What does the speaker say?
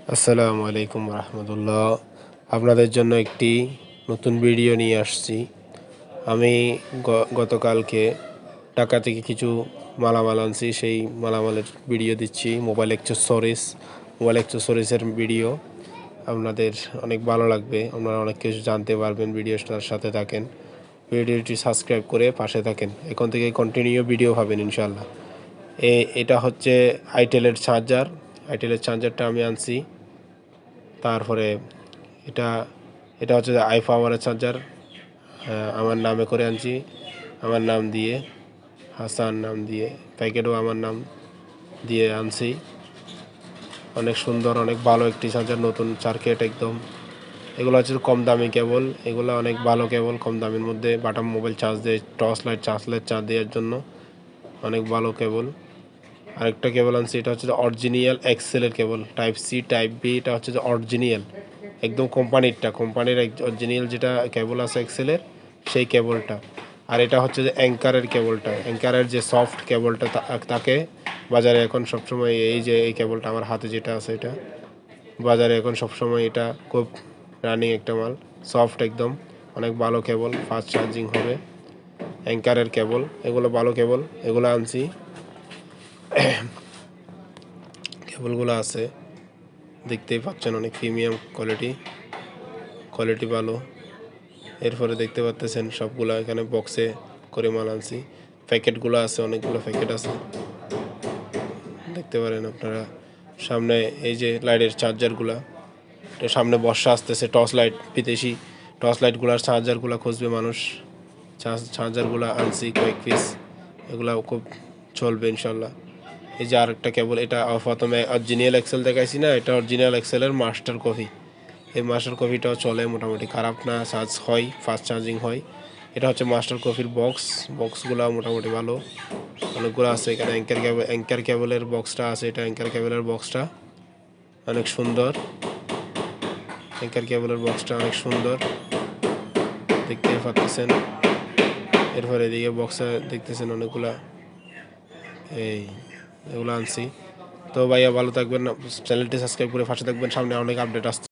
আসসালামু আলাইকুম রহমতুল্লাহ। আপনাদের জন্য একটি নতুন ভিডিও নিয়ে আসছি। আমি গতকালকে ঢাকা থেকে কিছু মালামাল আনছি, সেই মালামালের ভিডিও দিচ্ছি। মোবাইল অ্যাক্সেসরিজের ভিডিও আপনাদের অনেক ভালো লাগবে, আপনারা অনেক কিছু জানতে পারবেন। ভিডিওটার সাথে থাকেন, ভিডিওটি সাবস্ক্রাইব করে পাশে থাকেন। এখন থেকে কন্টিনিউ ভিডিও পাবেন ইনশাল্লাহ। এটা হচ্ছে আইটেলের চার্জারটা আমি আনছি। তারপরে এটা এটা হচ্ছে আই পাওয়ারের চার্জার, আমার নামে করে আনছি, আমার নাম দিয়ে, হাসান নাম দিয়ে। প্যাকেটও আমার নাম দিয়ে আনছি। অনেক সুন্দর, অনেক ভালো একটি চার্জার, নতুন সার্কিট একদম। এগুলো হচ্ছে কম দামি কেবল, এগুলো অনেক ভালো কেবল, কম দামের মধ্যে বাটাম মোবাইল চার্জ দিয়ে, টর্চ লাইট চার্জ দেওয়ার জন্য অনেক ভালো কেবল। আরেকটা কেবল আনছি, এটা হচ্ছে অরিজিনাল এক্সেলের কেবল, টাইপ সি টাইপ বি। এটা হচ্ছে যে অরিজিনাল একদম কোম্পানির অরিজিনাল যেটা কেবল আছে এক্সেলের, সেই কেবলটা। আর এটা হচ্ছে যে অ্যাঙ্কারের কেবলটা, অ্যাঙ্কারের যে সফট কেবলটা, তাকে বাজারে এখন সবসময় এই কেবলটা আমার হাতে যেটা আছে, এটা বাজারে এখন সবসময় এটা খুব রানিং একটা মাল, সফট একদম, অনেক ভালো কেবল, ফাস্ট চার্জিং হবে। অ্যাঙ্কারের কেবল, এগুলো ভালো কেবল, এগুলো আনছি। কেবলগুলো আছে, দেখতেই পাচ্ছেন, অনেক প্রিমিয়াম কোয়ালিটি ভালো। এরপরে দেখতে পাচ্ছেন সবগুলো এখানে বক্সে করে মাল আনছি। প্যাকেটগুলো আছে, অনেকগুলো প্যাকেট আছে, দেখতে পারেন আপনারা। সামনে এই যে লাইটের চার্জারগুলো, সামনে বর্ষা আসতেছে, বিদেশি টর্চ লাইটগুলোর চার্জারগুলো খুঁজবে মানুষ। চার্জারগুলো আনছি কয়েক পিস, এগুলো খুব চলবে ইনশাল্লাহ। এই যে আরেকটা কেবল, এটা প্রথমে অরিজিনাল এক্সেল দেখাইছি না, এটা অরিজিনাল এক্সেলের মাস্টার কপি। এই মাস্টার কপিটাও চলে মোটামুটি, খারাপ না, চার্জ হয়, ফাস্ট চার্জিং হয়। এটা হচ্ছে মাস্টার কপির বক্সগুলো মোটামুটি ভালো, অনেকগুলো আছে এখানে। অ্যাঙ্কার কেবলের বক্সটা আছে, এটা অ্যাঙ্কার কেবলের বক্সটা অনেক সুন্দর। অ্যাঙ্কার কেবলের বক্সটা অনেক সুন্দর, দেখতে পাচ্ছেন। এরপরে এদিকে বক্সে দেখতেছেন অনেকগুলা, এগুলো আনছি। তো ভাইয়া ভালো থাকবেন, চ্যানেলটি সাবস্ক্রাইব করে পাশে থাকবেন, সামনে অনেক আপডেট আসছে।